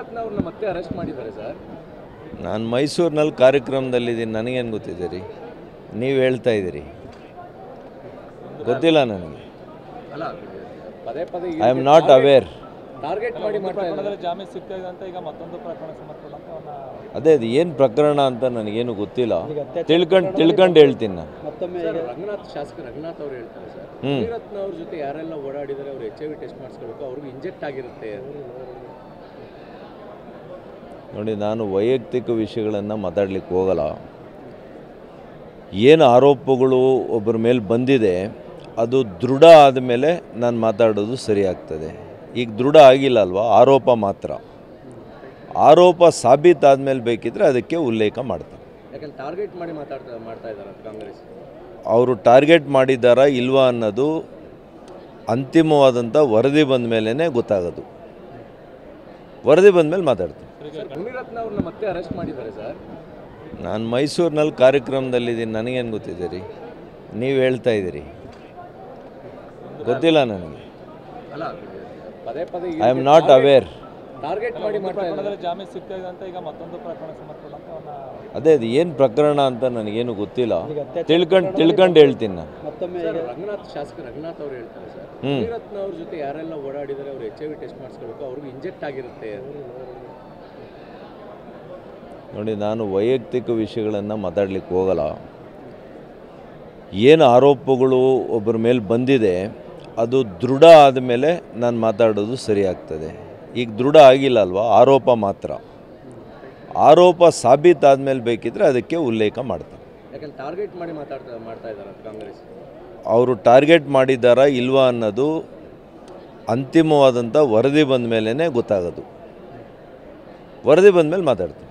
ಮುನಿರತ್ನ ಅವ್ರನ್ನ ಮತ್ತೆ ಅರೆಸ್ಟ್ ಮಾಡಿದ್ದಾರೆ ಸರ್. ನಾನು ಮೈಸೂರಿನಲ್ಲಿ ಕಾರ್ಯಕ್ರಮದಲ್ಲಿದ್ದೀನಿ, ನನಗೇನು ಗೊತ್ತಿದೆ ರೀ? ನೀವು ಹೇಳ್ತಾ ಇದ್ದೀರಿ, ಗೊತ್ತಿಲ್ಲ ನನಗೆ. ಅಲ್ಲ ಪದೇ ಪದೇ I am not aware. Target ಮಾಡಿ ಮಾತಾಡಿದ್ರೆ ಜಾಮೀನು ಸಿಗ್ತಾ ಅಂತ ಈಗ ಮತ್ತೊಂದು ಪ್ರಕರಣ ಸಮರ್ಪಣೆ ಅಂತ ಅದೇ ಅದು ಏನು ಪ್ರಕರಣ ಅಂತ ನನಗೇನು ಗೊತ್ತಿಲ್ಲ. ತಿಳ್ಕೊಂಡು ಹೇಳ್ತೀನಿ ನಾನು. ರಂಗನಾಥ್ ಶಾಸಕ ರಂಗನಾಥ್ ಅವರು ಹೇಳ್ತಾರೆ ಸರ್, ಮುನಿರತ್ನ ಅವ್ರ ಜೊತೆ ಯಾರೆಲ್ಲ ಓಡಾಡಿದರೆ ಅವ್ರು HIV ಟೆಸ್ಟ್ ಮಾಡಿಸ್ಕೊಳ್ಬೇಕು, ಅವ್ರಿಗೆ ಇಂಜೆಕ್ಟ್ ಆಗಿರುತ್ತೆ. ನೋಡಿ, ನಾನು ವೈಯಕ್ತಿಕ ವಿಷಯಗಳನ್ನು ಮಾತಾಡ್ಲಿಕ್ಕೆ ಹೋಗಲ್ಲ. ಏನು ಆರೋಪಗಳು ಒಬ್ಬರ ಮೇಲೆ ಬಂದಿದೆ ಅದು ದೃಢ ಆದಮೇಲೆ ನಾನು ಮಾತಾಡೋದು ಸರಿ ಆಗ್ತದೆ. ಈಗ ದೃಢ ಆಗಿಲ್ಲ ಅಲ್ವಾ, ಆರೋಪ ಮಾತ್ರ. ಆರೋಪ ಸಾಬೀತಾದ್ಮೇಲೆ ಬೇಕಿದ್ರೆ ಅದಕ್ಕೆ ಉಲ್ಲೇಖ ಮಾಡ್ತಾರೆ. ಯಾಕಂದ್ರೆ ಟಾರ್ಗೆಟ್ ಮಾಡಿ ಮಾಡ್ತಾ ಇದ್ದಾರೆ ಕಾಂಗ್ರೆಸ್. ಅವರು ಟಾರ್ಗೆಟ್ ಮಾಡಿದ್ದಾರಾ ಇಲ್ವಾ ಅನ್ನೋದು ಅಂತಿಮವಾದಂಥ ವರದಿ ಬಂದ ಮೇಲೇ ಗೊತ್ತಾಗೋದು. ವರದಿ ಬಂದ ಮೇಲೆ ಮಾತಾಡ್ತೀನಿ. ಮುನಿರತ್ನ ಅವ್ರನ್ನ ಮತ್ತೆ ಅರೆಸ್ಟ್ ಮಾಡಿದ್ದಾರೆ ಸರ್. ನಾನು ಮೈಸೂರಿನಲ್ಲಿ ಕಾರ್ಯಕ್ರಮದಲ್ಲಿದ್ದೀನಿ, ನನಗೇನು ಗೊತ್ತಿದೆ ರೀ? ನೀವು ಹೇಳ್ತಾ ಇದ್ದೀರಿ, ಗೊತ್ತಿಲ್ಲ ನನಗೆ. ಅಲ್ಲ ಪದೇ ಪದೇ I am not aware. Target ಮಾಡಿ ಮಾತಾಡಿದ್ರೆ ಜಾಮೀನು ಸಿಗ್ತಾ ಅಂತ ಈಗ ಮತ್ತೊಂದು ಪ್ರಕರಣ ಸಮರ್ಪಣೆ ಅಂತ ಅದೇ ಅದು ಏನು ಪ್ರಕರಣ ಅಂತ ನನಗೇನು ಗೊತ್ತಿಲ್ಲ. ತಿಳ್ಕೊಂಡು ಹೇಳ್ತೀನಿ ನಾನು. ರಂಗನಾಥ್ ಶಾಸಕ ರಂಗನಾಥ್ ಅವರು ಹೇಳ್ತಾರೆ ಸರ್, ಮುನಿರತ್ನ ಅವ್ರ ಜೊತೆ ಯಾರೆಲ್ಲ ಓಡಾಡಿದರೆ ಅವ್ರು HIV ಟೆಸ್ಟ್ ಮಾಡಿಸ್ಕೊಳ್ಬೇಕು, ಅವ್ರಿಗೆ ಇಂಜೆಕ್ಟ್ ಆಗಿರುತ್ತೆ. ನೋಡಿ, ನಾನು ವೈಯಕ್ತಿಕ ವಿಷಯಗಳನ್ನು ಮಾತಾಡ್ಲಿಕ್ಕೆ ಹೋಗಲ್ಲ. ಏನು ಆರೋಪಗಳು ಒಬ್ಬರ ಮೇಲೆ ಬಂದಿದೆ ಅದು ದೃಢ ಆದಮೇಲೆ ನಾನು ಮಾತಾಡೋದು ಸರಿ ಆಗ್ತದೆ. ಈಗ ದೃಢ ಆಗಿಲ್ಲ ಅಲ್ವಾ, ಆರೋಪ ಮಾತ್ರ. ಆರೋಪ ಸಾಬೀತಾದ್ಮೇಲೆ ಬೇಕಿದ್ರೆ ಅದಕ್ಕೆ ಉಲ್ಲೇಖ ಮಾಡ್ತಾರೆ. ಯಾಕಂದ್ರೆ ಟಾರ್ಗೆಟ್ ಮಾಡಿ ಮಾಡ್ತಾ ಇದ್ದಾರೆ ಕಾಂಗ್ರೆಸ್. ಅವರು ಟಾರ್ಗೆಟ್ ಮಾಡಿದ್ದಾರಾ ಇಲ್ವಾ ಅನ್ನೋದು ಅಂತಿಮವಾದಂಥ ವರದಿ ಬಂದ ಮೇಲೇ ಗೊತ್ತಾಗೋದು. ವರದಿ ಬಂದ ಮೇಲೆ ಮಾತಾಡ್ತೀನಿ.